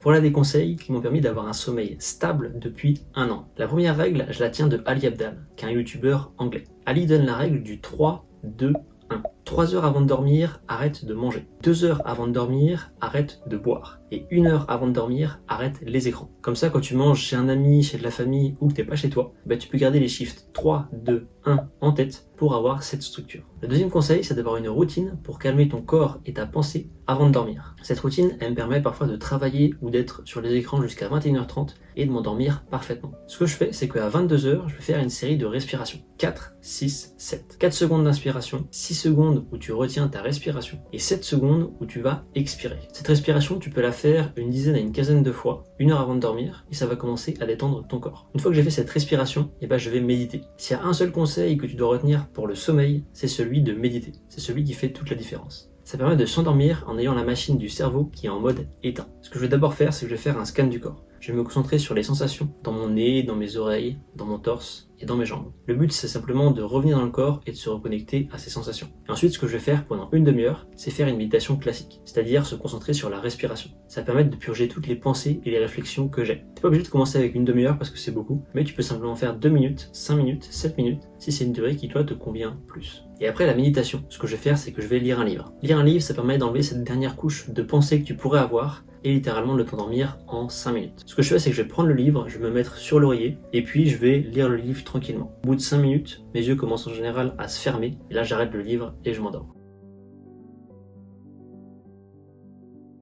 Voilà des conseils qui m'ont permis d'avoir un sommeil stable depuis 1 an. La première règle, je la tiens de Ali Abdaal, qui est un youtubeur anglais. Ali donne la règle du 3, 2, 1. 3 heures avant de dormir, arrête de manger. 2 heures avant de dormir, arrête de boire. Et 1 heure avant de dormir, arrête les écrans. Comme ça, quand tu manges chez un ami, chez de la famille ou que t'es pas chez toi, tu peux garder les chiffres 3, 2, 1 en tête pour avoir cette structure. Le deuxième conseil, c'est d'avoir une routine pour calmer ton corps et ta pensée avant de dormir. Cette routine, elle me permet parfois de travailler ou d'être sur les écrans jusqu'à 21h30 et de m'endormir parfaitement. Ce que je fais, c'est qu'à 22h, je vais faire une série de respirations. 4, 6, 7. 4 secondes d'inspiration, 6 secondes où tu retiens ta respiration et 7 secondes où tu vas expirer. Cette respiration, tu peux la faire une dizaine à une quinzaine de fois, 1 heure avant de dormir, et ça va commencer à détendre ton corps. Une fois que j'ai fait cette respiration, je vais méditer. S'il y a un seul conseil que tu dois retenir pour le sommeil, c'est celui de méditer. C'est celui qui fait toute la différence. Ça permet de s'endormir en ayant la machine du cerveau qui est en mode éteint. Ce que je vais d'abord faire, c'est que je vais faire un scan du corps. Je vais me concentrer sur les sensations dans mon nez, dans mes oreilles, dans mon torse et dans mes jambes. Le but, c'est simplement de revenir dans le corps et de se reconnecter à ces sensations. Et ensuite, ce que je vais faire pendant une demi-heure, c'est faire une méditation classique, c'est-à-dire se concentrer sur la respiration. Ça va permettre de purger toutes les pensées et les réflexions que j'ai. T'es pas obligé de commencer avec une demi-heure parce que c'est beaucoup, mais tu peux simplement faire 2 minutes, 5 minutes, 7 minutes, si c'est une durée qui toi te convient plus. Et après la méditation, ce que je vais faire, c'est que je vais lire un livre. Lire un livre, ça permet d'enlever cette dernière couche de pensée que tu pourrais avoir et littéralement de t'endormir en 5 minutes. Ce que je fais, c'est que je vais prendre le livre, je vais me mettre sur l'oreiller et puis je vais lire le livre tranquillement. Au bout de 5 minutes, mes yeux commencent en général à se fermer et là j'arrête le livre et je m'endors.